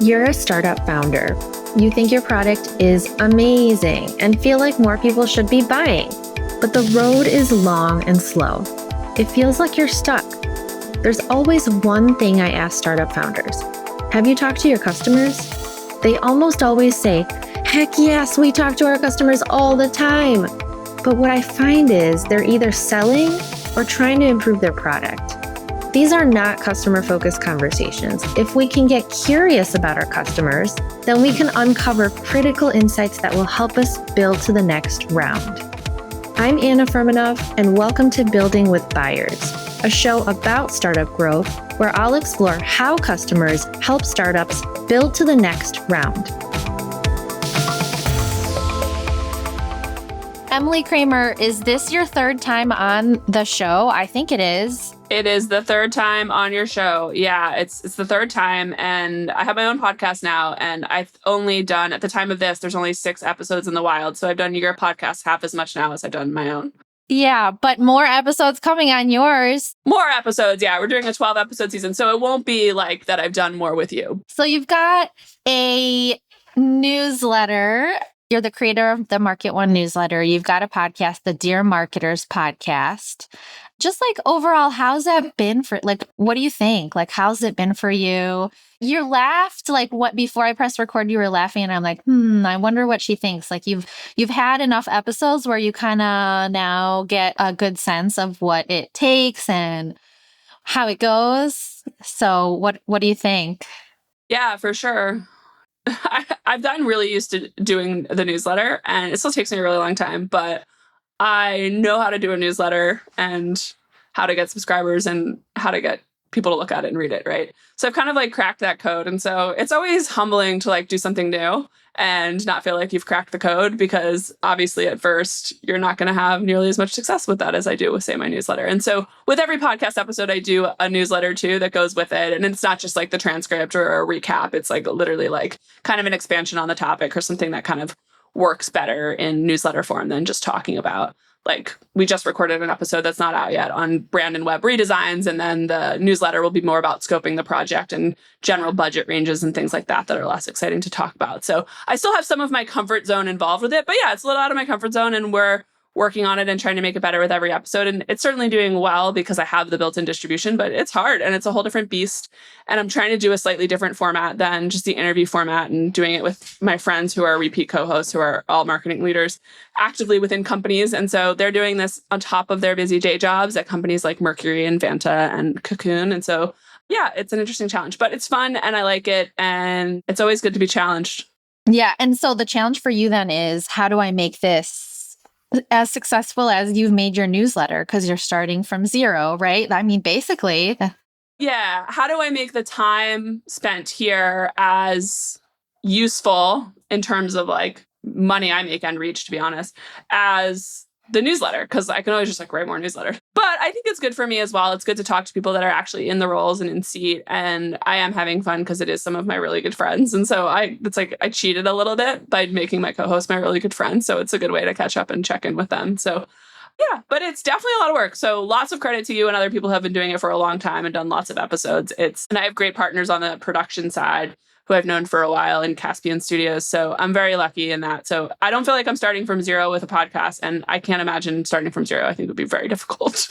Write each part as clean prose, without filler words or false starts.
You're a startup founder. You think your product is amazing and feel like more people should be buying, but the road is long and slow. It feels like you're stuck. There's always one thing I ask startup founders. Have you talked to your customers? They almost always say, heck yes, we talk to our customers all the time. But what I find is they're either selling or trying to improve their product. These are not customer-focused conversations. If we can get curious about our customers, then we can uncover critical insights that will help us build to the next round. I'm Anna Firmenov, and welcome to Building with Buyers, a show about startup growth where I'll explore how customers help startups build to the next round. Emily Kramer, is this your third time on the show? I think it is. It is the third time on your show. Yeah, it's the third time. And I have my own podcast now. And I've only done, at the time of this, there's only 6 episodes in the wild. So I've done your podcast half as much now as I've done my own. Yeah, but more episodes coming on yours. More episodes. Yeah, we're doing a 12-episode season. So it won't be like that I've done more with you. So you've got a newsletter. You're the creator of the MKT1 Newsletter. You've got a podcast, the Dear Marketers podcast. Just like overall, how's that been for, like, what do you think? Like, how's it been for you? You laughed, like, what, before I pressed record, you were laughing, and I'm like, I wonder what she thinks. Like, you've had enough episodes where you kind of now get a good sense of what it takes and how it goes. So what do you think? Yeah, for sure. I've gotten really used to doing the newsletter, and it still takes me a really long time, but I know how to do a newsletter and how to get subscribers and how to get people to look at it and read it, right? So I've kind of like cracked that code. And so it's always humbling to like do something new and not feel like you've cracked the code, because obviously at first you're not going to have nearly as much success with that as I do with, say, my newsletter. And so with every podcast episode, I do a newsletter too that goes with it. And it's not just like the transcript or a recap. It's like literally like kind of an expansion on the topic or something that kind of works better in newsletter form than just talking about. Like, we just recorded an episode that's not out yet on brand and web redesigns, and then the newsletter will be more about scoping the project and general budget ranges and things like that that are less exciting to talk about. So I still have some of my comfort zone involved with it, but yeah, it's a little out of my comfort zone, and we're working on it and trying to make it better with every episode. And it's certainly doing well because I have the built-in distribution, but it's hard and it's a whole different beast. And I'm trying to do a slightly different format than just the interview format, and doing it with my friends who are repeat co-hosts, who are all marketing leaders actively within companies. And so they're doing this on top of their busy day jobs at companies like Mercury and Vanta and Cocoon. And so, yeah, it's an interesting challenge, but it's fun and I like it. And it's always good to be challenged. Yeah. And so the challenge for you then is, how do I make this as successful as you've made your newsletter? Because you're starting from zero, right? I mean, basically. Yeah. How do I make the time spent here as useful in terms of like money I make and reach, to be honest, as the newsletter? Because I can always just like write more newsletter. But I think it's good for me as well. It's good to talk to people that are actually in the roles and in seat. And I am having fun because it is some of my really good friends. And so it's like I cheated a little bit by making my co-host my really good friend. So it's a good way to catch up and check in with them. So yeah, but it's definitely a lot of work. So lots of credit to you and other people who have been doing it for a long time and done lots of episodes. And I have great partners on the production side who I've known for a while in Caspian Studios. So I'm very lucky in that. So I don't feel like I'm starting from zero with a podcast, and I can't imagine starting from zero. I think it would be very difficult.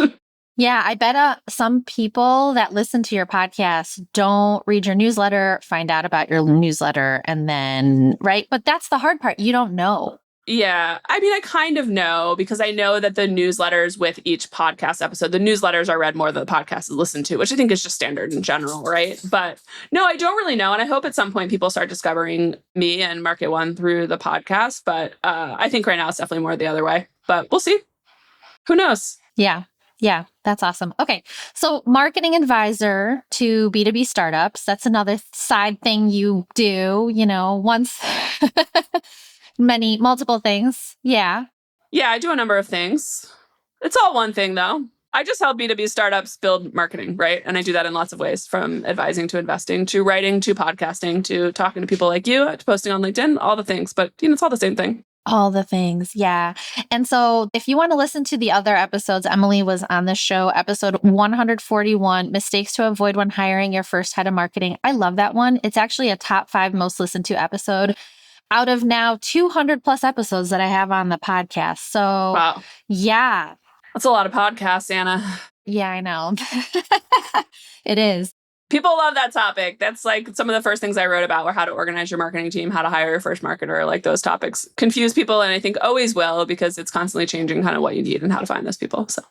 Yeah, I bet some people that listen to your podcast don't read your newsletter, find out about your newsletter, and then, right? But that's the hard part. You don't know. Yeah. I mean, I kind of know, because I know that the newsletters with each podcast episode, the newsletters are read more than the podcast is listened to, which I think is just standard in general, right? But no, I don't really know. And I hope at some point people start discovering me and MKT1 through the podcast. But I think right now it's definitely more the other way. But we'll see. Who knows? Yeah. Yeah, that's awesome. Okay. So marketing advisor to B2B startups, that's another side thing you do, once... multiple things. Yeah. Yeah, I do a number of things. It's all one thing, though. I just help B2B startups build marketing, right? And I do that in lots of ways, from advising to investing to writing to podcasting to talking to people like you to posting on LinkedIn, all the things. But, it's all the same thing. All the things. Yeah. And so if you want to listen to the other episodes, Emily was on the show, episode 141, Mistakes to Avoid When Hiring Your First Head of Marketing. I love that one. It's actually a top 5 most listened to episode out of now 200 plus episodes that I have on the podcast. So, Wow. yeah. That's a lot of podcasts, Anna. Yeah, I know. It is. People love that topic. That's like some of the first things I wrote about were how to organize your marketing team, how to hire your first marketer. Like those topics confuse people, and I think always will, because it's constantly changing kind of what you need and how to find those people. So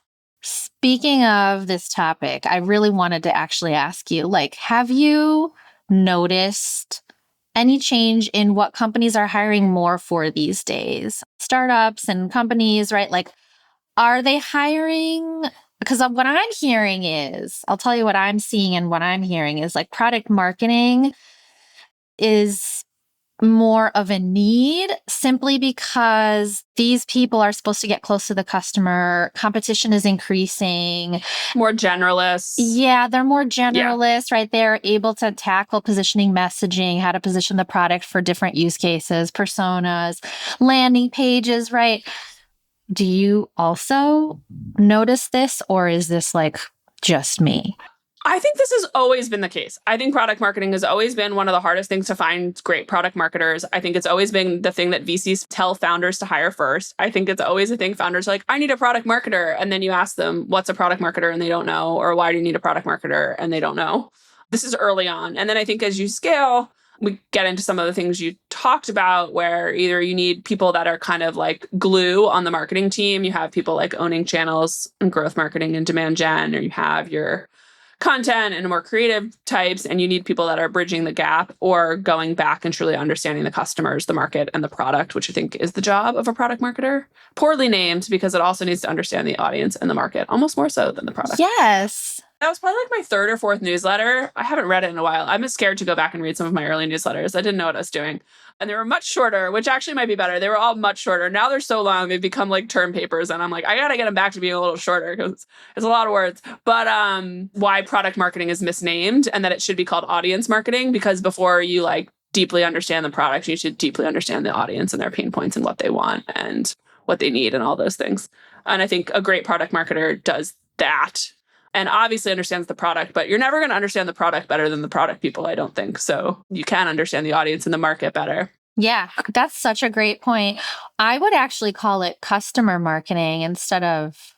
speaking of this topic, I really wanted to actually ask you, like, have you noticed any change in what companies are hiring more for these days? Startups and companies, right? Like, are they hiring? Because what I'm hearing is, I'll tell you what I'm seeing and what I'm hearing is like product marketing is more of a need simply because these people are supposed to get close to the customer. Competition is increasing. More generalists. Yeah, they're more generalists, right? They're able to tackle positioning, messaging, how to position the product for different use cases, personas, landing pages, right? Do you also notice this, or is this like just me? I think this has always been the case. I think product marketing has always been one of the hardest things to find great product marketers. I think it's always been the thing that VCs tell founders to hire first. I think it's always a thing founders are like, I need a product marketer. And then you ask them, what's a product marketer? And they don't know. Or why do you need a product marketer? And they don't know. This is early on. And then I think as you scale, we get into some of the things you talked about where either you need people that are kind of like glue on the marketing team. You have people like owning channels and growth marketing and demand gen, or you have your content and more creative types, and you need people that are bridging the gap or going back and truly understanding the customers, the market, and the product, which I think is the job of a product marketer. Poorly named because it also needs to understand the audience and the market, almost more so than the product. Yes. That was probably like my 3rd or 4th newsletter. I haven't read it in a while. I'm scared to go back and read some of my early newsletters. I didn't know what I was doing. And they were much shorter, which actually might be better. They were all much shorter. Now they're so long, they've become like term papers. And I'm like, I got to get them back to being a little shorter because it's a lot of words. But why product marketing is misnamed and that it should be called audience marketing, because before you like deeply understand the product, you should deeply understand the audience and their pain points and what they want and what they need and all those things. And I think a great product marketer does that. And obviously understands the product, but you're never going to understand the product better than the product people, I don't think. So you can understand the audience and the market better. Yeah, that's such a great point. I would actually call it customer marketing instead of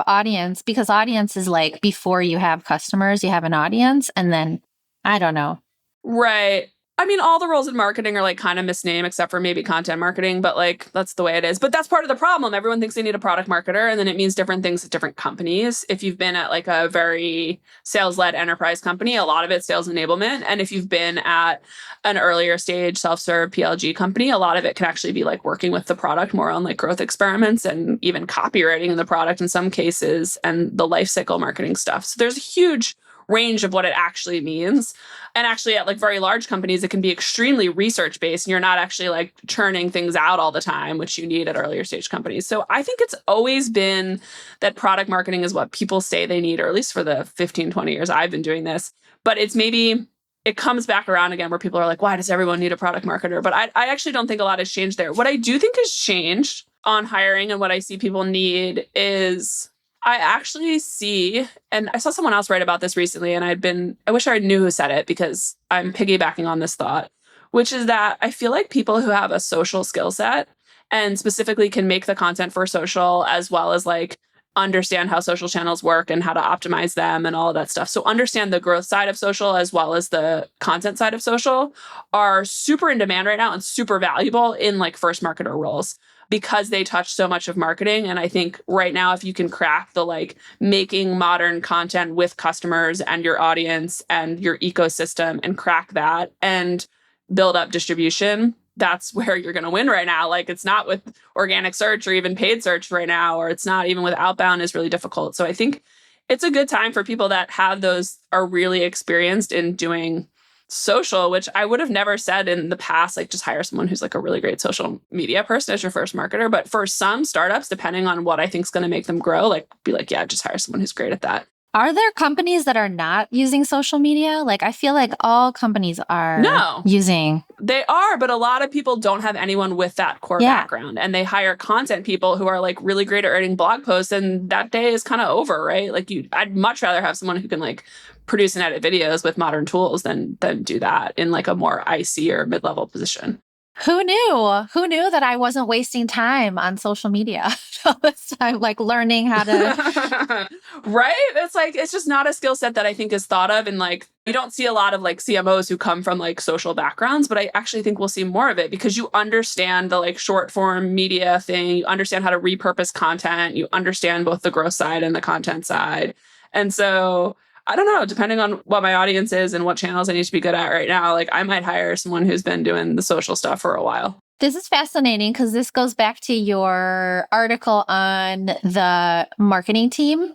audience, because audience is like before you have customers, you have an audience, and then I don't know. Right. I mean, all the roles in marketing are like kind of misnamed except for maybe content marketing, but like that's the way it is. But that's part of the problem. Everyone thinks they need a product marketer, and then it means different things at different companies. If you've been at like a very sales-led enterprise company, a lot of it's sales enablement. And if you've been at an earlier stage self-serve PLG company, a lot of it can actually be like working with the product more on like growth experiments and even copywriting in the product in some cases and the life cycle marketing stuff. So there's a huge range of what it actually means. And actually at like very large companies, it can be extremely research based and you're not actually like churning things out all the time, which you need at earlier stage companies. So I think it's always been that product marketing is what people say they need, or at least for the 15, 20 years I've been doing this. But it's maybe it comes back around again where people are like, why does everyone need a product marketer? But I actually don't think a lot has changed there. What I do think has changed on hiring and what I see people need is I actually see, and I saw someone else write about this recently, and I wish I knew who said it because I'm piggybacking on this thought, which is that I feel like people who have a social skill set and specifically can make the content for social as well as like understand how social channels work and how to optimize them and all of that stuff. So understand the growth side of social as well as the content side of social are super in demand right now and super valuable in like first marketer roles, because they touch so much of marketing. And I think right now, if you can crack the like making modern content with customers and your audience and your ecosystem and crack that and build up distribution, that's where you're going to win right now. Like it's not with organic search or even paid search right now, or it's not even with outbound is really difficult. So I think it's a good time for people that have those, are really experienced in doing social, which I would have never said in the past, like just hire someone who's like a really great social media person as your first marketer. But for some startups, depending on what I think is going to make them grow, like be like, yeah, just hire someone who's great at that. Are there companies that are not using social media? Like I feel like all companies are using. They are, but a lot of people don't have anyone with that core background, and they hire content people who are like really great at writing blog posts, and that day is kind of over, right? Like I'd much rather have someone who can like produce and edit videos with modern tools than do that in like a more IC or mid-level position. Who knew? Who knew that I wasn't wasting time on social media all this time, like learning how to... Right? It's like, it's just not a skill set that I think is thought of. And like, you don't see a lot of like CMOs who come from like social backgrounds, but I actually think we'll see more of it because you understand the like short form media thing. You understand how to repurpose content. You understand both the growth side and the content side. And so I don't know, depending on what my audience is and what channels I need to be good at right now, like I might hire someone who's been doing the social stuff for a while. This is fascinating because this goes back to your article on the marketing team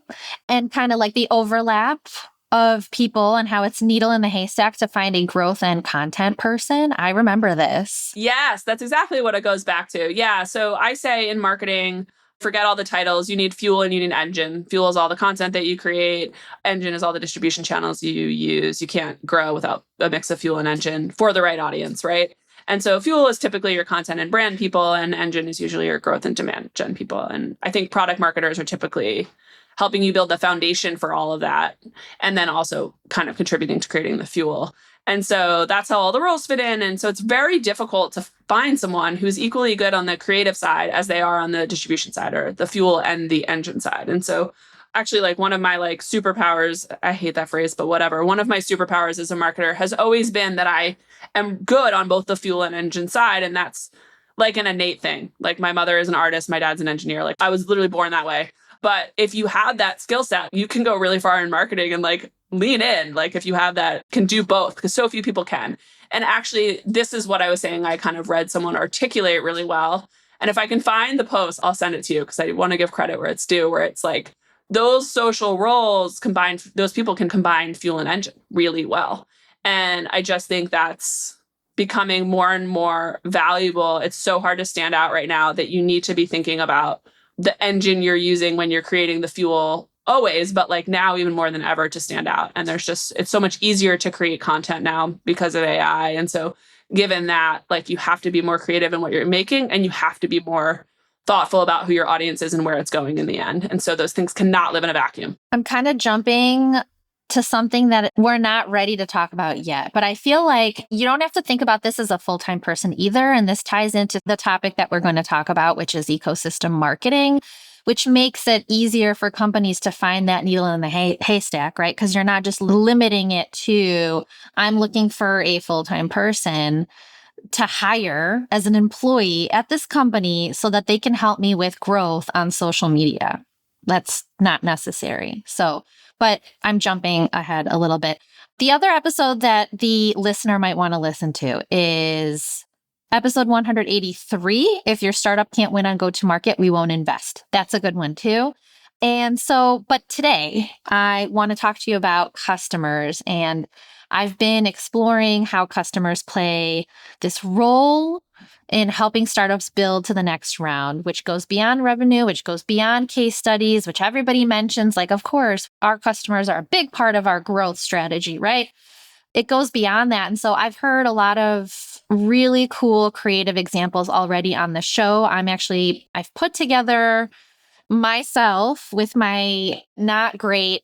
and kind of like the overlap of people and how it's needle in the haystack to find a growth and content person. I remember this. Yes, that's exactly what it goes back to. Yeah. So I say in marketing, forget all the titles. You need fuel and you need engine. Fuel is all the content that you create. Engine is all the distribution channels you use. You can't grow without a mix of fuel and engine for the right audience, right? And so fuel is typically your content and brand people, and engine is usually your growth and demand gen people. And I think product marketers are typically helping you build the foundation for all of that, and then also kind of contributing to creating the fuel. And so that's how all the roles fit in. And so it's very difficult to find someone who's equally good on the creative side as they are on the distribution side or the fuel and the engine side. And so actually, like one of my like superpowers, I hate that phrase, but whatever. One of my superpowers as a marketer has always been that I am good on both the fuel and engine side. And that's like an innate thing. Like my mother is an artist, my dad's an engineer. Like I was literally born that way. But if you have that skill set, you can go really far in marketing and like lean in. Like if you have that, can do both, because so few people can. And actually, this is what I was saying. I kind of read someone articulate really well. And if I can find the post, I'll send it to you because I want to give credit where it's due, where it's like those social roles combined, those people can combine fuel and engine really well. And I just think that's becoming more and more valuable. It's so hard to stand out right now that you need to be thinking about the engine you're using when you're creating the fuel always, but like now even more than ever to stand out. And there's just, it's so much easier to create content now because of AI. And so given that, like you have to be more creative in what you're making, and you have to be more thoughtful about who your audience is and where it's going in the end. And so those things cannot live in a vacuum. I'm kind of jumping to something that we're not ready to talk about yet, but I feel like you don't have to think about this as a full-time person either. And this ties into the topic that we're going to talk about, which is ecosystem marketing, which makes it easier for companies to find that needle in the haystack, right? Because you're not just limiting it to, I'm looking for a full-time person to hire as an employee at this company so that they can help me with growth on social media. That's not necessary. So, but I'm jumping ahead a little bit. The other episode that the listener might want to listen to is episode 183. If your startup can't win on go-to-market, we won't invest. That's a good one too. And so, but today I want to talk to you about customers, and I've been exploring how customers play this role in helping startups build to the next round, which goes beyond revenue, which goes beyond case studies, which everybody mentions. Like, of course, our customers are a big part of our growth strategy, right? It goes beyond that. And so I've heard a lot of really cool creative examples already on the show. I've put together myself with my not great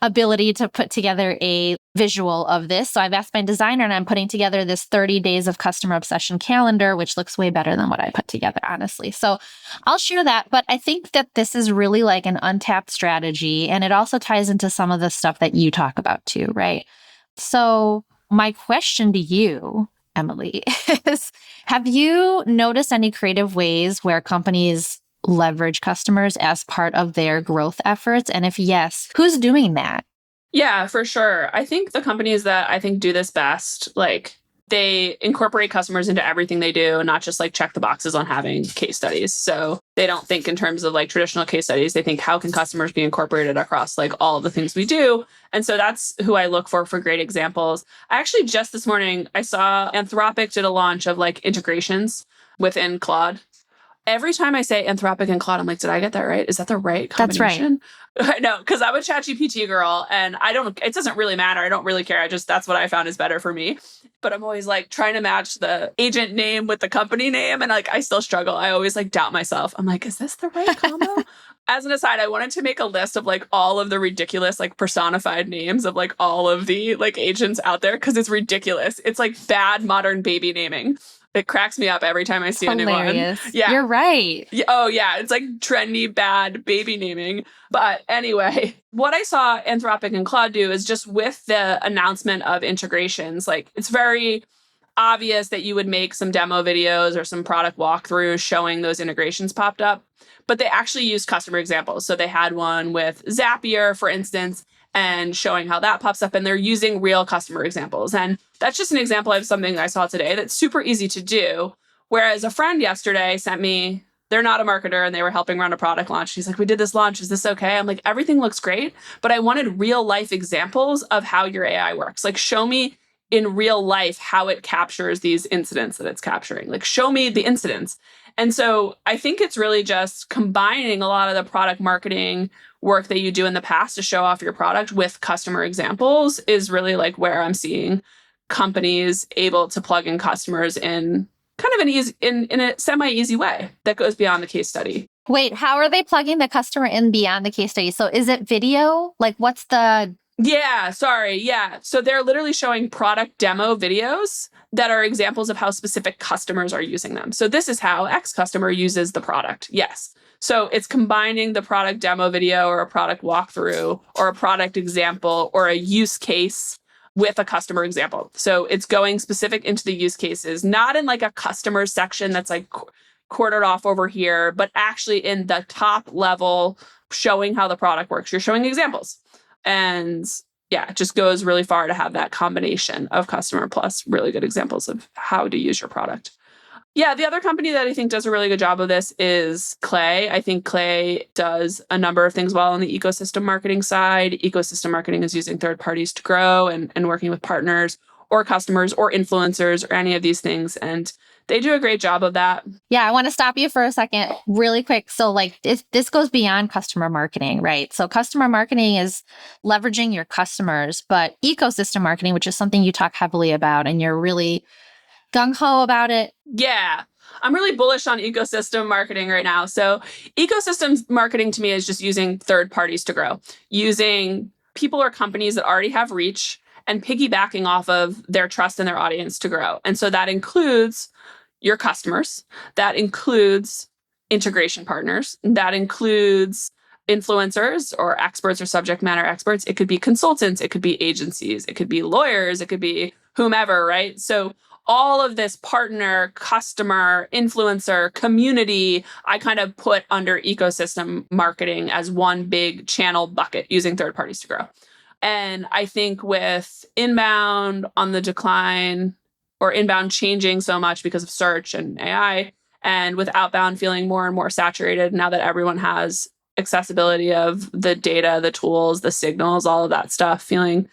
ability to put together a visual of this. So I've asked my designer, and I'm putting together this 30 days of customer obsession calendar, which looks way better than what I put together, honestly. So I'll share that. But I think that this is really like an untapped strategy. And it also ties into some of the stuff that you talk about too, right? So my question to you, Emily, is, have you noticed any creative ways where companies leverage customers as part of their growth efforts? And if yes, who's doing that? Yeah, for sure. I think the companies that I think do this best, like they incorporate customers into everything they do, not just like check the boxes on having case studies. So they don't think in terms of like traditional case studies. They think, how can customers be incorporated across like all of the things we do? And so that's who I look for great examples. I actually just this morning, I saw Anthropic did a launch of like integrations within Claude. Every time I say Anthropic and Claude, I'm like, did I get that right? Is that the right combination? That's right. No, because I'm a ChatGPT girl, and it doesn't really matter. I don't really care. That's what I found is better for me. but I'm always like trying to match the agent name with the company name. And like, I still struggle. I always like doubt myself. I'm like, is this the right combo? As an aside, I wanted to make a list of like all of the ridiculous, like personified names of like all of the like agents out there. Cause it's ridiculous. It's like bad modern baby naming. It cracks me up every time I see a new one. Yeah. You're right. Yeah. Oh, yeah. It's like trendy, bad baby naming. But anyway, what I saw Anthropic and Claude do is just with the announcement of integrations, like it's very obvious that you would make some demo videos or some product walkthroughs showing those integrations popped up. But they actually used customer examples. So they had one with Zapier, for instance, and showing how that pops up. And they're using real customer examples. And that's just an example of something I saw today that's super easy to do. Whereas a friend yesterday sent me, they're not a marketer and they were helping run a product launch. She's like, we did this launch. Is this okay? I'm like, everything looks great. But I wanted real life examples of how your AI works. Like, show me in real life how it captures these incidents that it's capturing. Like, show me the incidents. And so I think it's really just combining a lot of the product marketing work that you do in the past to show off your product with customer examples is really like where I'm seeing companies able to plug in customers in kind of an easy, in a semi-easy way that goes beyond the case study. Wait, how are they plugging the customer in beyond the case study? So is it video? Like what's the... Yeah, sorry. Yeah. So they're literally showing product demo videos that are examples of how specific customers are using them. So this is how X customer uses the product. Yes. So it's combining the product demo video or a product walkthrough or a product example or a use case with a customer example. So it's going specific into the use cases, not in like a customer section that's like quartered off over here, but actually in the top level, showing how the product works. You're showing examples. And yeah, it just goes really far to have that combination of customer plus really good examples of how to use your product. Yeah, the other company that I think does a really good job of this is Clay. I think Clay does a number of things well on the ecosystem marketing side. Ecosystem marketing is using third parties to grow and working with partners or customers or influencers or any of these things. And they do a great job of that. Yeah, I want to stop you for a second really quick. So like this goes beyond customer marketing, right? So customer marketing is leveraging your customers, but ecosystem marketing, which is something you talk heavily about and you're really gung-ho about it. Yeah, I'm really bullish on ecosystem marketing right now. So ecosystem marketing to me is just using third parties to grow, using people or companies that already have reach and piggybacking off of their trust in their audience to grow. And so that includes your customers, that includes integration partners, that includes influencers or experts or subject matter experts. It could be consultants, it could be agencies, it could be lawyers, it could be whomever, right? So all of this partner, customer, influencer, community, I kind of put under ecosystem marketing as one big channel bucket using third parties to grow. And I think with inbound on the decline or inbound changing so much because of search and AI, and with outbound feeling more and more saturated now that everyone has accessibility of the data, the tools, the signals, all of that stuff, feeling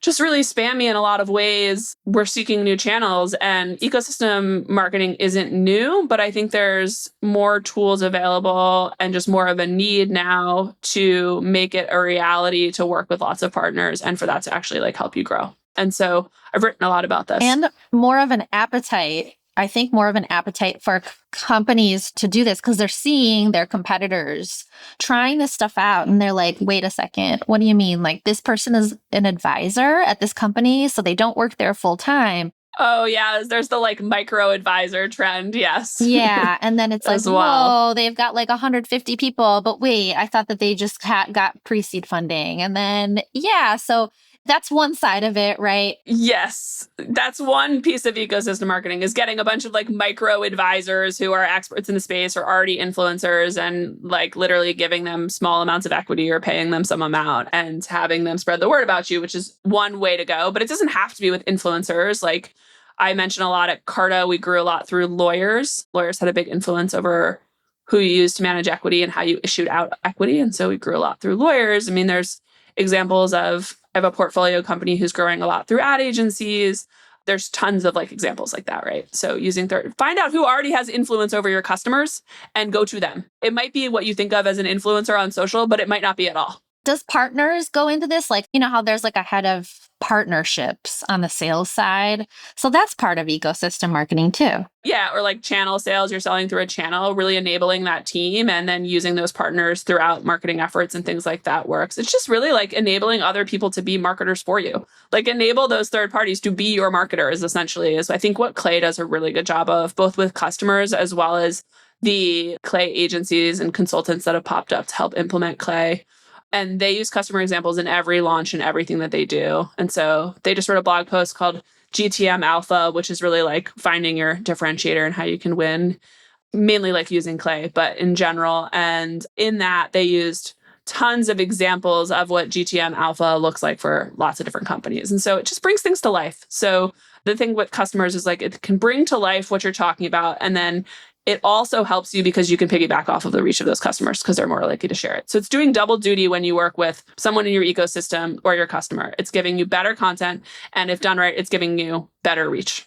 just really spammy in a lot of ways. We're seeking new channels and ecosystem marketing isn't new, but I think there's more tools available and just more of a need now to make it a reality to work with lots of partners and for that to actually like help you grow. And so I've written a lot about this. And more of an appetite. I think more of an appetite for companies to do this because they're seeing their competitors trying this stuff out. And they're like, wait a second, what do you mean? Like this person is an advisor at this company, so they don't work there full time. Oh, yeah. There's the like micro advisor trend. Yes. Yeah. And then it's like, whoa, they've got like 150 people. But wait, I thought that they just got pre-seed funding. And then, yeah. So that's one side of it, right? Yes. That's one piece of ecosystem marketing is getting a bunch of like micro advisors who are experts in the space or already influencers and like literally giving them small amounts of equity or paying them some amount and having them spread the word about you, which is one way to go. But it doesn't have to be with influencers. Like I mentioned a lot at Carta, we grew a lot through lawyers. Lawyers had a big influence over who you use to manage equity and how you issued out equity. And so we grew a lot through lawyers. I mean, there's examples of I have a portfolio company who's growing a lot through ad agencies. There's tons of like examples like that, right? So find out who already has influence over your customers and go to them. It might be what you think of as an influencer on social, but it might not be at all. Does partners go into this? Like, you know how there's like a head of partnerships on the sales side. So that's part of ecosystem marketing too. Yeah, or like channel sales, you're selling through a channel, really enabling that team and then using those partners throughout marketing efforts and things like that works. It's just really like enabling other people to be marketers for you. Like enable those third parties to be your marketers, essentially, is I think what Clay does a really good job of, both with customers as well as the Clay agencies and consultants that have popped up to help implement Clay. And they use customer examples in every launch and everything that they do. And so they just wrote a blog post called GTM Alpha, which is really like finding your differentiator and how you can win, mainly like using Clay, but in general. And in that, they used tons of examples of what GTM Alpha looks like for lots of different companies. And so it just brings things to life. So the thing with customers is like it can bring to life what you're talking about. And then it also helps you because you can piggyback off of the reach of those customers because they're more likely to share it. So it's doing double duty when you work with someone in your ecosystem or your customer. It's giving you better content. And if done right, it's giving you better reach.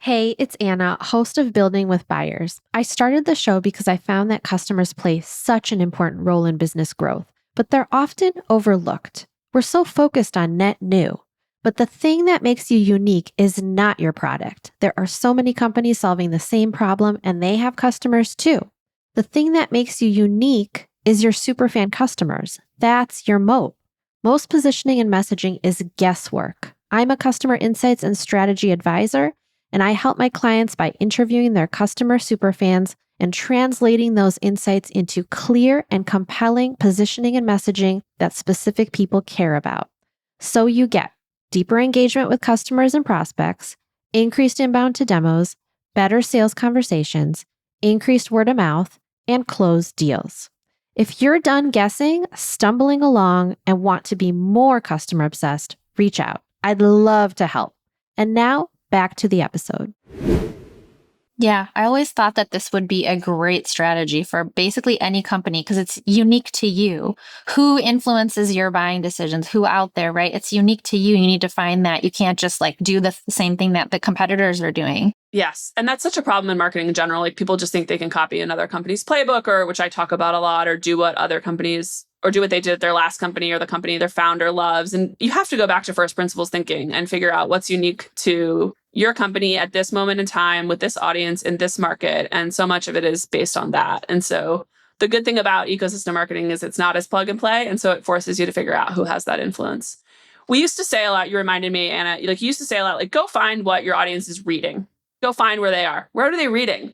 Hey, it's Anna, host of Building with Buyers. I started the show because I found that customers play such an important role in business growth, but they're often overlooked. We're so focused on net new. But the thing that makes you unique is not your product. There are so many companies solving the same problem, and they have customers too. The thing that makes you unique is your superfan customers. That's your moat. Most positioning and messaging is guesswork. I'm a customer insights and strategy advisor, and I help my clients by interviewing their customer superfans and translating those insights into clear and compelling positioning and messaging that specific people care about. So you get deeper engagement with customers and prospects, increased inbound to demos, better sales conversations, increased word of mouth, and closed deals. If you're done guessing, stumbling along, and want to be more customer obsessed, reach out. I'd love to help. And now, back to the episode. Yeah, I always thought that this would be a great strategy for basically any company because it's unique to you. Who influences your buying decisions? Who out there, right? It's unique to you. You need to find that. You can't just like do the same thing that the competitors are doing. Yes. And that's such a problem in marketing in general. Like people just think they can copy another company's playbook, or which I talk about a lot, or do what other companies or do what they did at their last company or the company their founder loves. And you have to go back to first principles thinking and figure out what's unique to your company at this moment in time with this audience in this market. And so much of it is based on that. And so the good thing about ecosystem marketing is it's not as plug and play. And so it forces you to figure out who has that influence. We used to say a lot, you reminded me, Anna, like you used to say a lot, like go find what your audience is reading. Go find where they are. Where are they reading?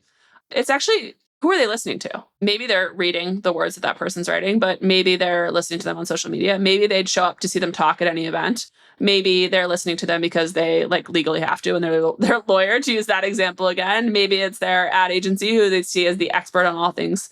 It's actually, who are they listening to? Maybe they're reading the words that that person's writing, but maybe they're listening to them on social media. Maybe they'd show up to see them talk at any event. Maybe they're listening to them because they like legally have to and they're a lawyer, to use that example again. Maybe it's their ad agency who they see as the expert on all things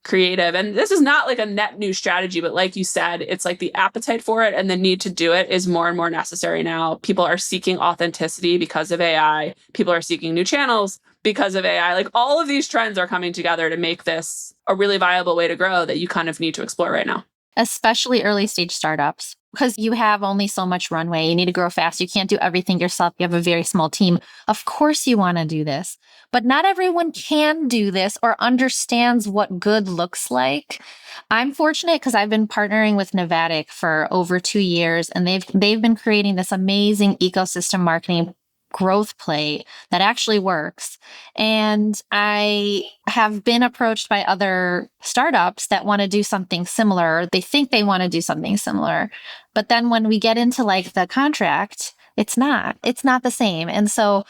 creative. And this is not like a net new strategy, but like you said, it's like the appetite for it and the need to do it is more and more necessary now. People are seeking authenticity because of AI. People are seeking new channels because of AI. Like all of these trends are coming together to make this a really viable way to grow that you kind of need to explore right now. Especially early stage startups, because you have only so much runway. You need to grow fast. You can't do everything yourself. You have a very small team. Of course you want to do this, but not everyone can do this or understands what good looks like. I'm fortunate because I've been partnering with Novatic for over 2 years, and they've been creating this amazing ecosystem marketing growth play that actually works. And I have been approached by other startups that want to do something similar. They think they want to do something similar. But then when we get into like the contract, it's not the same. And so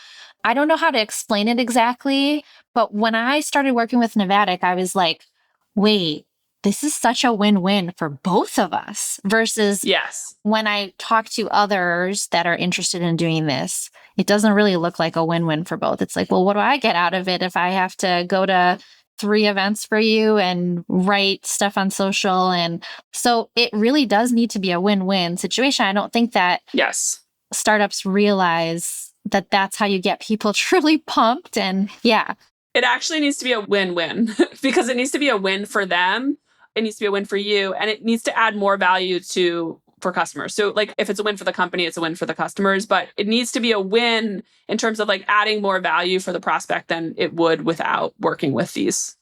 I don't know how to explain it exactly. But when I started working with Novatic, I was like, wait, this is such a win-win for both of us versus yes. When I talk to others that are interested in doing this, it doesn't really look like a win-win for both. It's like, well, what do I get out of it if I have to go to 3 events for you and write stuff on social? And so it really does need to be a win-win situation. I don't think that yes, startups realize that that's how you get people truly pumped. And yeah. It actually needs to be a win-win because it needs to be a win for them. It needs to be a win for you, and it needs to add more value for customers. So like if it's a win for the company, it's a win for the customers, but it needs to be a win in terms of like adding more value for the prospect than it would without working with these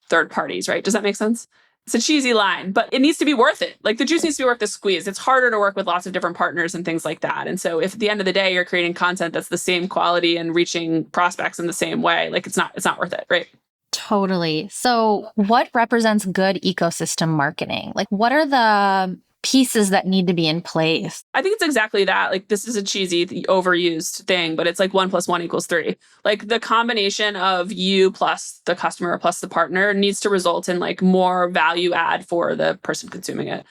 third parties, right? Does that make sense? It's a cheesy line, but it needs to be worth it. Like the juice needs to be worth the squeeze. It's harder to work with lots of different partners and things like that. And so if at the end of the day, you're creating content that's the same quality and reaching prospects in the same way, like it's not worth it, right? Totally. So what represents good ecosystem marketing? Like what are the pieces that need to be in place? I think it's exactly that. Like this is a cheesy, overused thing, but it's like 1 + 1 = 3. Like the combination of you plus the customer plus the partner needs to result in like more value add for the person consuming it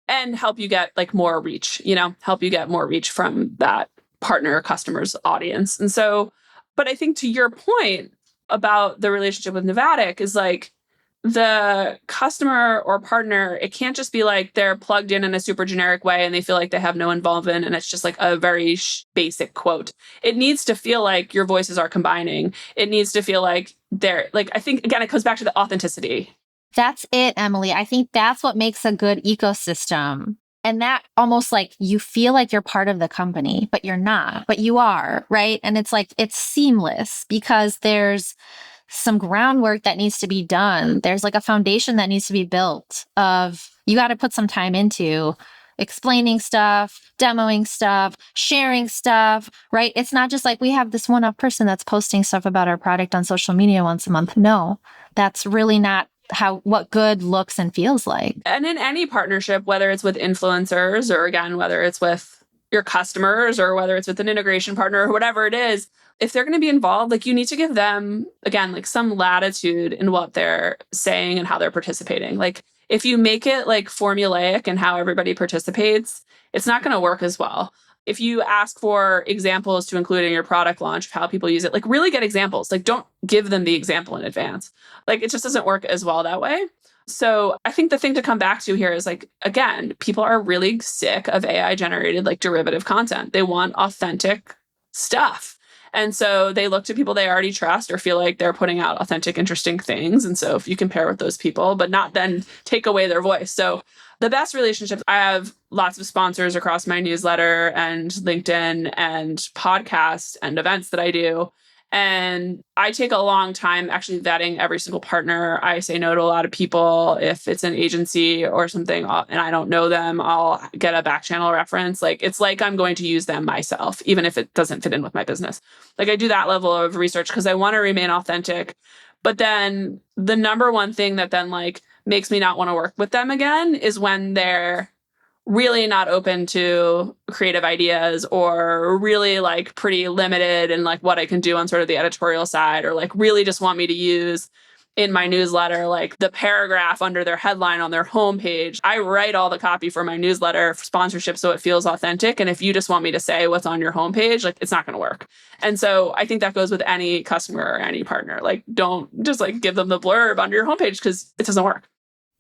and help you get like more reach, help you get more reach from that partner or customer's audience. And so, but I think to your point about the relationship with Novatic is like, the customer or partner, it can't just be like they're plugged in a super generic way and they feel like they have no involvement and it's just like a very basic quote. It needs to feel like your voices are combining. It needs to feel like they're like, I think, again, it comes back to the authenticity. That's it, Emily. I think that's what makes a good ecosystem. And that almost like you feel like you're part of the company, but you're not, but you are, right? And it's like, it's seamless because there's some groundwork that needs to be done. There's like a foundation that needs to be built of you got to put some time into explaining stuff, demoing stuff, sharing stuff, right? It's not just like we have this one-off person that's posting stuff about our product on social media once a month. No, that's really not what good looks and feels like. And in any partnership, whether it's with influencers or again, whether it's with your customers or whether it's with an integration partner or whatever it is, if they're going to be involved, like you need to give them, again, like some latitude in what they're saying and how they're participating. Like if you make it like formulaic and how everybody participates, it's not going to work as well. If you ask for examples to include in your product launch of how people use it, like really get examples. Like don't give them the example in advance. Like it just doesn't work as well that way. So I think the thing to come back to here is like, again, people are really sick of AI generated like derivative content. They want authentic stuff. And so they look to people they already trust or feel like they're putting out authentic, interesting things. And so if you can pair with those people, but not then take away their voice. So the best relationships, I have lots of sponsors across my newsletter and LinkedIn and podcasts and events that I do. And I take a long time actually vetting every single partner. I say no to a lot of people. If it's an agency or something and I don't know them, I'll get a back channel reference. Like it's like I'm going to use them myself, even if it doesn't fit in with my business. Like I do that level of research because I want to remain authentic. But then the number one thing that then like makes me not want to work with them again is when they're really not open to creative ideas or really like pretty limited in like what I can do on sort of the editorial side or like really just want me to use in my newsletter, like the paragraph under their headline on their homepage. I write all the copy for my newsletter for sponsorship so it feels authentic. And if you just want me to say what's on your homepage, like it's not going to work. And so I think that goes with any customer or any partner. Like don't just like give them the blurb under your homepage because it doesn't work.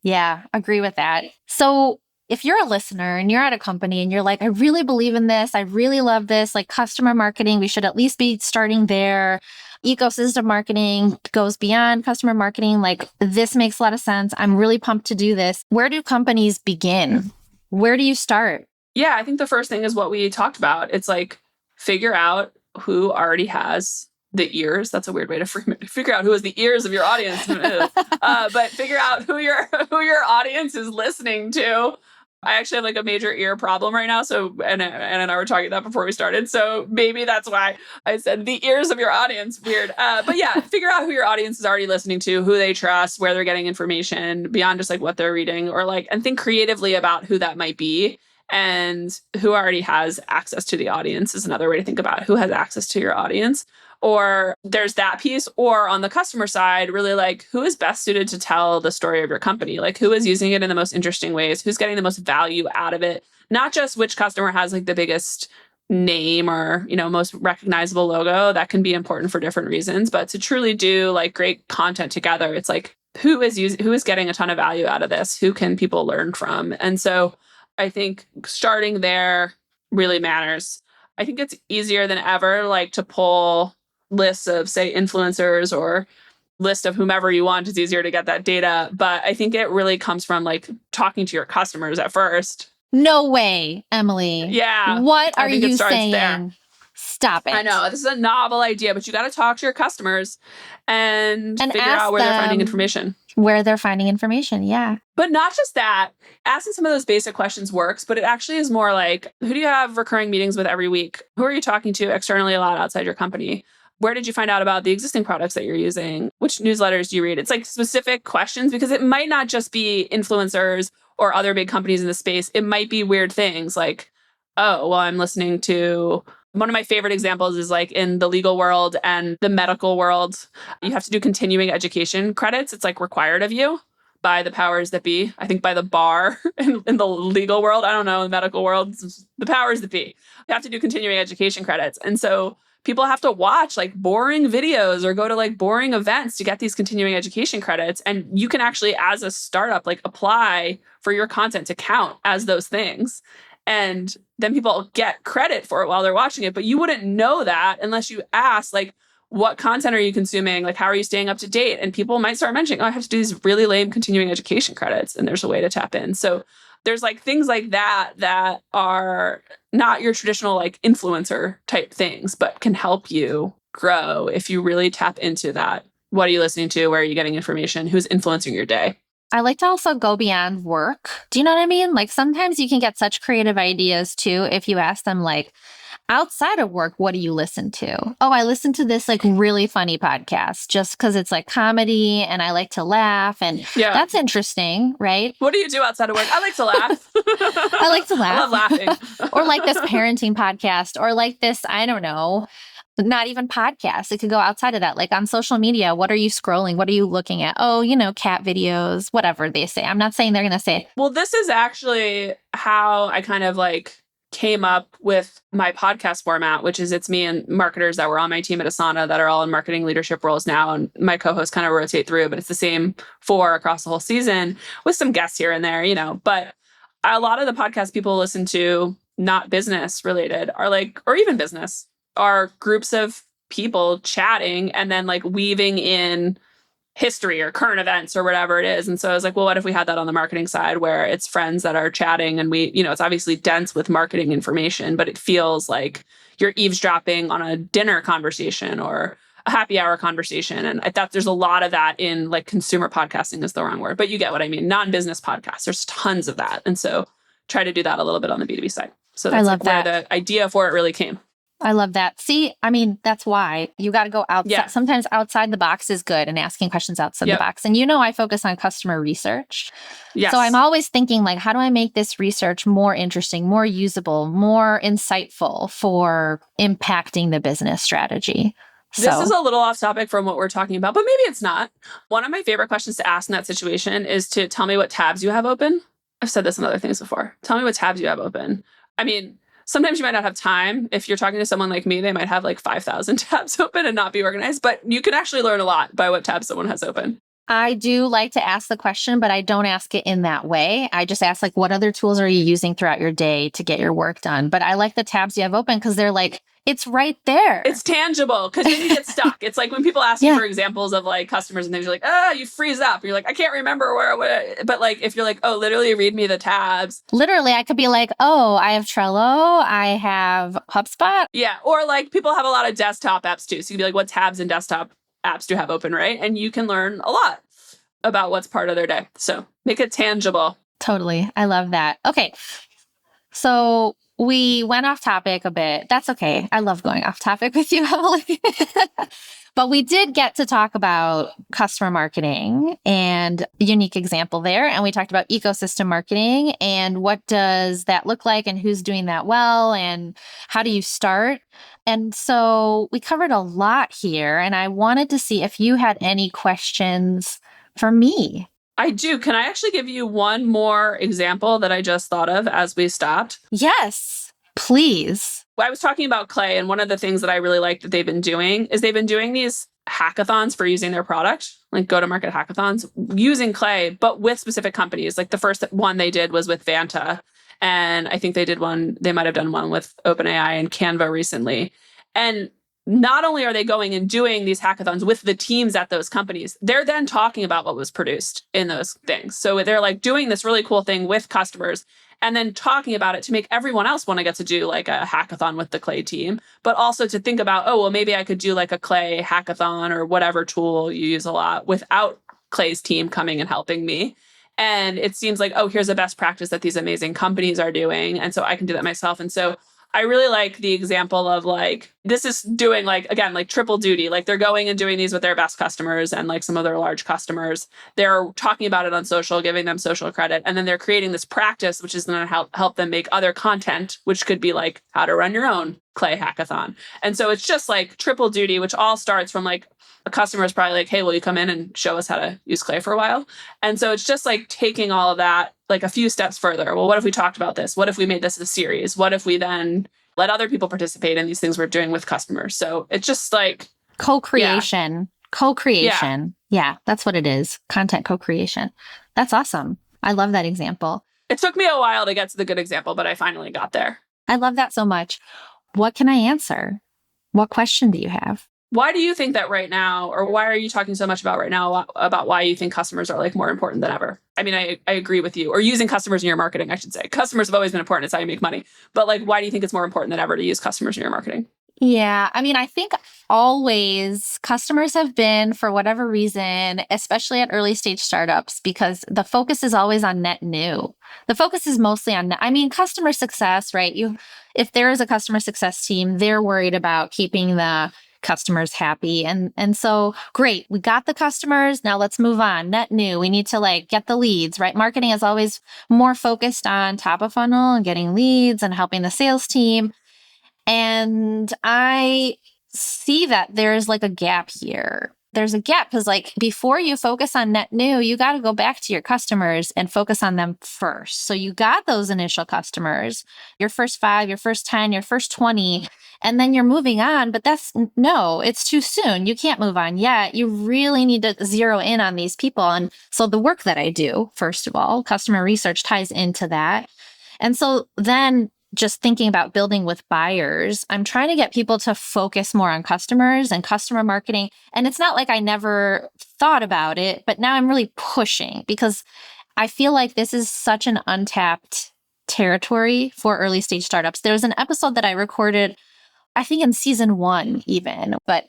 Yeah, agree with that. So if you're a listener and you're at a company and you're like, I really believe in this, I really love this, like customer marketing, we should at least be starting there. Ecosystem marketing goes beyond customer marketing. Like this makes a lot of sense. I'm really pumped to do this. Where do companies begin? Where do you start? Yeah, I think the first thing is what we talked about. It's like figure out who already has the ears. That's a weird way to frame it. Figure out who is the ears of your audience, but figure out who your audience is listening to. I actually have like a major ear problem right now. So, and I were talking about that before we started. So maybe that's why I said the ears of your audience. Weird. But yeah, figure out who your audience is already listening to, who they trust, where they're getting information beyond just like what they're reading or like, and think creatively about who that might be and who already has access to the audience is another way to think about who has access to your audience. Or there's that piece, or on the customer side, really like who is best suited to tell the story of your company? Like who is using it in the most interesting ways? Who's getting the most value out of it? Not just which customer has like the biggest name or, most recognizable logo. That can be important for different reasons, but to truly do like great content together, it's like who is getting a ton of value out of this? Who can people learn from? And so I think starting there really matters. I think it's easier than ever, like to pull lists of, say, influencers or list of whomever you want. It's easier to get that data. But I think it really comes from like talking to your customers at first. No way, Emily. Yeah. What are you saying? There. Stop it. I know this is a novel idea, but you got to talk to your customers and figure ask out where they're finding them information. where they're finding information. Yeah. But not just that, asking some of those basic questions works, but it actually is more like, who do you have recurring meetings with every week? Who are you talking to externally a lot outside your company? Where did you find out about the existing products that you're using? Which newsletters do you read? It's like specific questions, because it might not just be influencers or other big companies in the space. It might be weird things like, oh, well, I'm listening to... One of my favorite examples is like in the legal world and the medical world, you have to do continuing education credits. It's like required of you by the powers that be. I think by the bar in the legal world. I don't know, in the medical world, the powers that be. You have to do continuing education credits. And so people have to watch like boring videos or go to like boring events to get these continuing education credits. And you can actually, as a startup, like apply for your content to count as those things. And then people get credit for it while they're watching it. But you wouldn't know that unless you ask, like, what content are you consuming? Like, how are you staying up to date? And people might start mentioning, oh, I have to do these really lame continuing education credits. And there's a way to tap in. So there's like things like that that are not your traditional like influencer type things, but can help you grow if you really tap into that. What are you listening to? Where are you getting information? Who's influencing your day? I like to also go beyond work. Do you know what I mean? Like sometimes you can get such creative ideas too if you ask them like, outside of work, what do you listen to? Oh, I listen to this like really funny podcast just because it's like comedy and I like to laugh. And that's interesting, right? What do you do outside of work? I like to laugh. I like to laugh. I love laughing. Or like this parenting podcast or like this, I don't know, not even podcasts. It could go outside of that. Like on social media, what are you scrolling? What are you looking at? Oh, you know, cat videos, whatever they say. I'm not saying they're going to say. Well, this is actually how I kind of like came up with my podcast format, which is it's me and marketers that were on my team at Asana that are all in marketing leadership roles now. And my co-hosts kind of rotate through, but it's the same 4 across the whole season with some guests here and there, you know. But a lot of the podcasts people listen to, not business related, are like, or even business, are groups of people chatting and then like weaving in history or current events or whatever it is. And so I was like, well, what if we had that on the marketing side where it's friends that are chatting and we, you know, it's obviously dense with marketing information, but it feels like you're eavesdropping on a dinner conversation or a happy hour conversation. And I thought there's a lot of that in like consumer podcasting is the wrong word, but you get what I mean. Non-business podcasts, there's tons of that. And so try to do that a little bit on the B2B side. So that's like where the idea for it really came. I love that. See, I mean, that's why you got to go outside. Yeah. Sometimes outside the box is good and asking questions outside the box. And you know, I focus on customer research. Yes. So I'm always thinking like, how do I make this research more interesting, more usable, more insightful for impacting the business strategy? This is a little off topic from what we're talking about, but maybe it's not. One of my favorite questions to ask in that situation is to tell me what tabs you have open. I've said this in other things before. Tell me what tabs you have open. I mean, sometimes you might not have time. If you're talking to someone like me, they might have like 5,000 tabs open and not be organized, but you can actually learn a lot by what tabs someone has open. I do like to ask the question, but I don't ask it in that way. I just ask like, what other tools are you using throughout your day to get your work done? But I like the tabs you have open because they're like, it's right there. It's tangible because then you get stuck. It's like when people ask you for examples of like customers and things, you're like, oh, you freeze up. You're like, I can't remember where. But like, if you're like, oh, literally read me the tabs. Literally, I could be like, oh, I have Trello. I have HubSpot. Yeah. Or like people have a lot of desktop apps too. So you'd be like, what tabs and desktop apps do you have open, right? And you can learn a lot about what's part of their day. So make it tangible. Totally. I love that. Okay. So we went off topic a bit. That's okay. I love going off topic with you, Emily. But we did get to talk about customer marketing and unique example there. And we talked about ecosystem marketing and what does that look like and who's doing that well and how do you start? And so we covered a lot here. And I wanted to see if you had any questions for me. I do. Can I actually give you one more example that I just thought of as we stopped? Yes, please. I was talking about Clay, and one of the things that I really like that they've been doing is they've been doing these hackathons for using their product, like go-to-market hackathons, using Clay, but with specific companies. Like the first one they did was with Vanta, and I think they might have done one with OpenAI and Canva recently. And not only are they going and doing these hackathons with the teams at those companies, they're then talking about what was produced in those things. So they're like doing this really cool thing with customers and then talking about it to make everyone else want to get to do like a hackathon with the clay team, but also to think about, oh, well, maybe I could do like a clay hackathon or whatever tool you use a lot without Clay's team coming and helping me. And it seems like, oh, here's a best practice that these amazing companies are doing. And so I can do that myself. And so I really like the example of like, this is doing like, again, like triple duty. Like they're going and doing these with their best customers and like some of their large customers. They're talking about it on social, giving them social credit. And then they're creating this practice, which is going to help them make other content, which could be like how to run your own clay hackathon. And so it's just like triple duty, which all starts from like, a customer is probably like, hey, will you come in and show us how to use clay for a while? And so it's just like taking all of that like a few steps further. Well, what if we talked about this? What if we made this a series? What if we then let other people participate in these things we're doing with customers? So it's just like co-creation. Yeah. Co-creation. Yeah, that's what it is. Content co-creation. That's awesome. I love that example. It took me a while to get to the good example, but I finally got there. I love that so much. What can I answer? What question do you have? Why do you think that right now, or why are you talking so much about right now about why you think customers are like more important than ever? I mean, I agree with you. Or using customers in your marketing, I should say. Customers have always been important. It's how you make money. But like, why do you think it's more important than ever to use customers in your marketing? Yeah, I mean, I think always customers have been, for whatever reason, especially at early stage startups, because the focus is always on net new. The focus is mostly on, customer success, right? If there is a customer success team, they're worried about keeping the customers happy. And so great, we got the customers. Now let's move on. Net new. We need to like get the leads, right? Marketing is always more focused on top of funnel and getting leads and helping the sales team. And I see that there's like a gap here. There's a gap because like before you focus on net new, you got to go back to your customers and focus on them first. So you got those initial customers, your first 5, your first 10, your first 20, and then you're moving on. But it's too soon. You can't move on yet. You really need to zero in on these people. And so the work that I do, first of all, customer research ties into that. And so then just thinking about building with buyers, I'm trying to get people to focus more on customers and customer marketing. And it's not like I never thought about it, but now I'm really pushing because I feel like this is such an untapped territory for early stage startups. There was an episode that I recorded, I think in season 1 even, but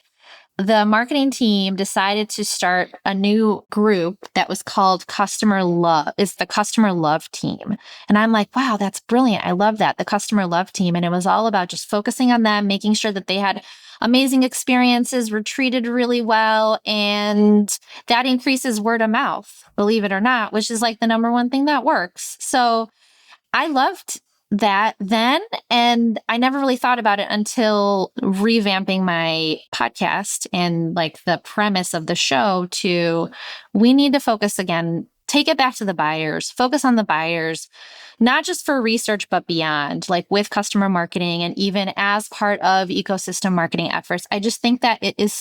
the marketing team decided to start a new group that was called Customer Love. It's the Customer Love Team. And I'm like, wow, that's brilliant. I love that. The Customer Love Team. And it was all about just focusing on them, making sure that they had amazing experiences, were treated really well. And that increases word of mouth, believe it or not, which is like the number one thing that works. So I loved that then. And I never really thought about it until revamping my podcast and like the premise of the show we need to focus again, take it back to the buyers, focus on the buyers, not just for research, but beyond, like with customer marketing and even as part of ecosystem marketing efforts. I just think that it's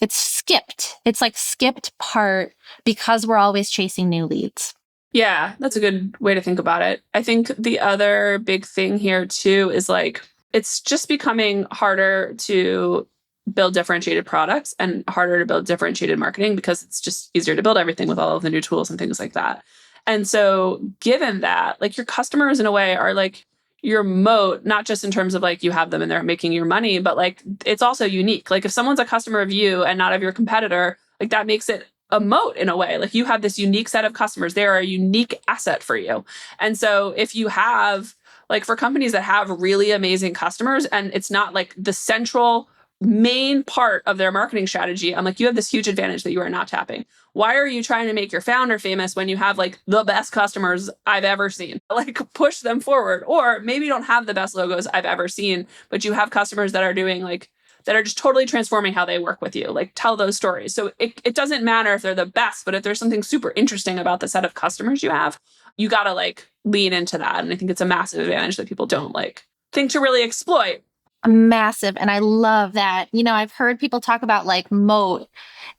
skipped. It's like skipped part because we're always chasing new leads. Yeah, that's a good way to think about it. I think the other big thing here too is like, it's just becoming harder to build differentiated products and harder to build differentiated marketing because it's just easier to build everything with all of the new tools and things like that. And so given that, like your customers in a way are like your moat, not just in terms of like you have them and they're making your money, but like it's also unique. Like if someone's a customer of you and not of your competitor, like that makes it a moat in a way. Like you have this unique set of customers. They are a unique asset for you. And so if you have, like for companies that have really amazing customers and it's not like the central main part of their marketing strategy, I'm like, you have this huge advantage that you are not tapping. Why are you trying to make your founder famous when you have like the best customers I've ever seen? Like push them forward. Or maybe you don't have the best logos I've ever seen, but you have customers that are doing like that are just totally transforming how they work with you. Like tell those stories. So it doesn't matter if they're the best, but if there's something super interesting about the set of customers you have, you got to like lean into that. And I think it's a massive advantage that people don't like think to really exploit. Massive. And I love that. I've heard people talk about like moat.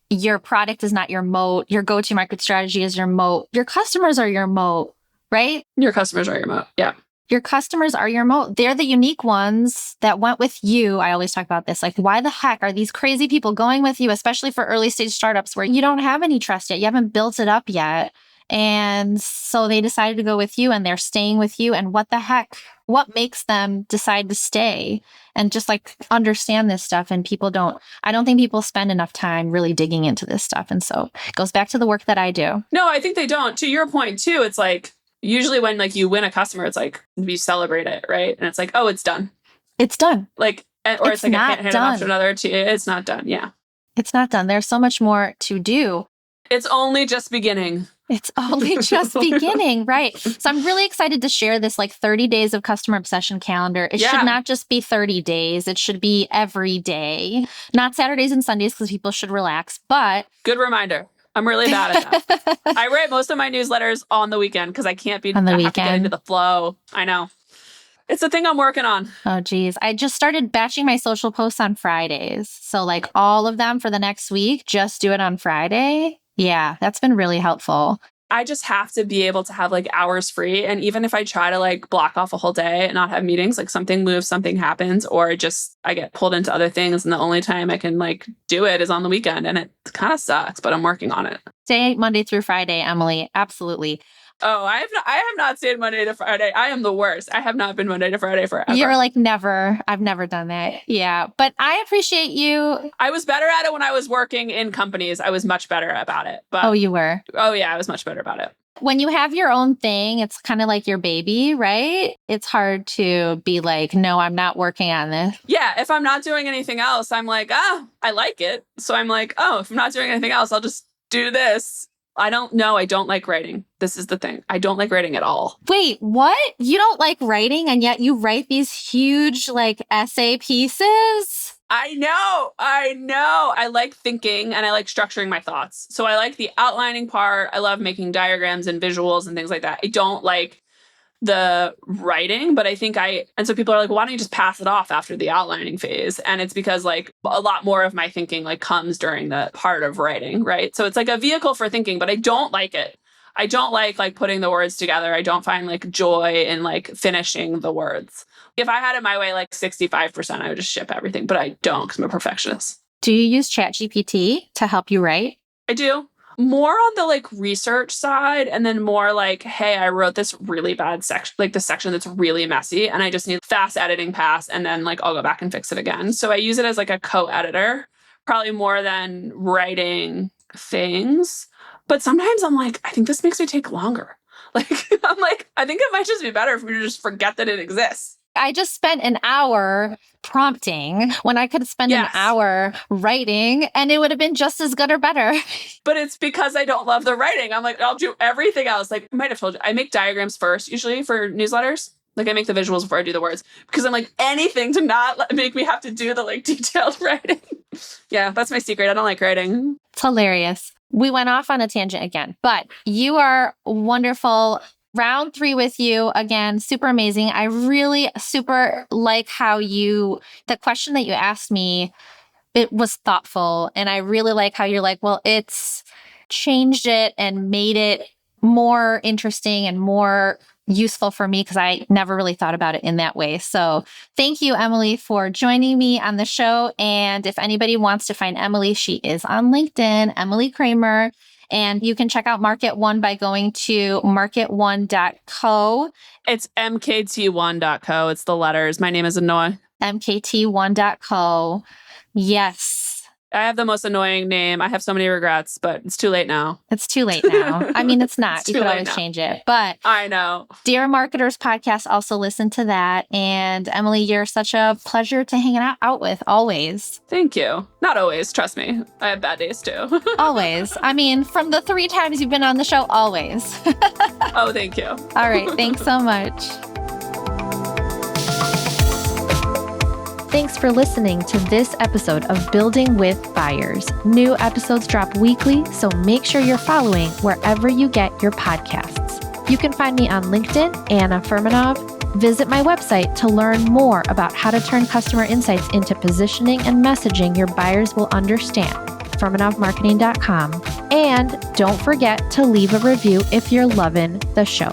Your product is not your moat. Your go-to market strategy is your moat. Your customers are your moat, right? Your customers are your moat. Yeah. Your customers are your moat. They're the unique ones that went with you. I always talk about this. Like, why the heck are these crazy people going with you, especially for early stage startups where you don't have any trust yet? You haven't built it up yet. And so they decided to go with you and they're staying with you. And what the heck? What makes them decide to stay and just like understand this stuff? And I don't think people spend enough time really digging into this stuff. And so it goes back to the work that I do. No, I think they don't. To your point too, it's like usually when like you win a customer, it's like we celebrate it, right? And it's like, oh, it's done. It's done. Like, or it's like I can't hand it off to another. It's not done. Yeah. It's not done. There's so much more to do. It's only just beginning. It's only just beginning, right? So I'm really excited to share this like 30 days of customer obsession calendar. It should not just be 30 days. It should be every day, not Saturdays and Sundays because people should relax, but. Good reminder. I'm really bad at that. I write most of my newsletters on the weekend because I can't be on the weekend. Have to get into the flow. I know. It's a thing I'm working on. Oh, geez. I just started batching my social posts on Fridays. So like all of them for the next week, just do it on Friday. Yeah, that's been really helpful. I just have to be able to have like hours free. And even if I try to like block off a whole day and not have meetings, like something moves, something happens, or just I get pulled into other things. And the only time I can like do it is on the weekend. And it kind of sucks, but I'm working on it. Stay Monday through Friday, Emily. Absolutely. Oh, I have not stayed Monday to Friday. I am the worst. I have not been Monday to Friday forever. You're like never. I've never done that. Yeah. But I appreciate you. I was better at it when I was working in companies. I was much better about it. But, oh, you were? Oh, yeah. I was much better about it. When you have your own thing, it's kind of like your baby, right? It's hard to be like, no, I'm not working on this. Yeah. If I'm not doing anything else, I'm like, I like it. So I'm like, if I'm not doing anything else, I'll just do this. I don't know. I don't like writing. This is the thing. I don't like writing at all. Wait, what? You don't like writing and yet you write these huge like essay pieces? I know. I like thinking and I like structuring my thoughts. So I like the outlining part. I love making diagrams and visuals and things like that. I don't like the writing, but I think and so people are like, why don't you just pass it off after the outlining phase? And it's because like a lot more of my thinking like comes during the part of writing, right? So it's like a vehicle for thinking, but I don't like it. I don't like putting the words together. I don't find like joy in like finishing the words. If I had it my way, like 65%, I would just ship everything, but I don't because I'm a perfectionist. Do you use ChatGPT to help you write? I do. More on the like research side and then more like, hey, I wrote this really bad section, like the section that's really messy and I just need fast editing pass and then like I'll go back and fix it again. So I use it as like a co-editor, probably more than writing things. But sometimes I'm like, I think this makes me take longer. Like, I'm like, I think it might just be better if we just forget that it exists. I just spent an hour prompting when I could spend an hour writing and it would have been just as good or better. But it's because I don't love the writing. I'm like, I'll do everything else. Like I might have told you, I make diagrams first, usually for newsletters. Like I make the visuals before I do the words because I'm like anything to not make me have to do the like detailed writing. Yeah, that's my secret. I don't like writing. It's hilarious. We went off on a tangent again, but you are wonderful. Round 3 with you again, super amazing. I really super like how the question that you asked me, it was thoughtful. And I really like how you're like, well, it's changed it and made it more interesting and more useful for me because I never really thought about it in that way. So thank you, Emily, for joining me on the show. And if anybody wants to find Emily, she is on LinkedIn, Emily Kramer. And you can check out Market1 by going to market1.co. It's MKT1.co. It's the letters. My name is Anoy. MKT1.co. Yes. I have the most annoying name. I have so many regrets, but it's too late now. It's too late now. I mean, it's not. You could always change it. But I know. Dear Marketers Podcast, also listen to that. And Emily, you're such a pleasure to hang out with, always. Thank you. Not always. Trust me. I have bad days too. Always. I mean, from the 3 times you've been on the show, always. Oh, thank you. All right. Thanks so much. Thanks for listening to this episode of Building with Buyers. New episodes drop weekly, so make sure you're following wherever you get your podcasts. You can find me on LinkedIn, Anna Furmanov. Visit my website to learn more about how to turn customer insights into positioning and messaging your buyers will understand. FurmanovMarketing.com. And don't forget to leave a review if you're loving the show.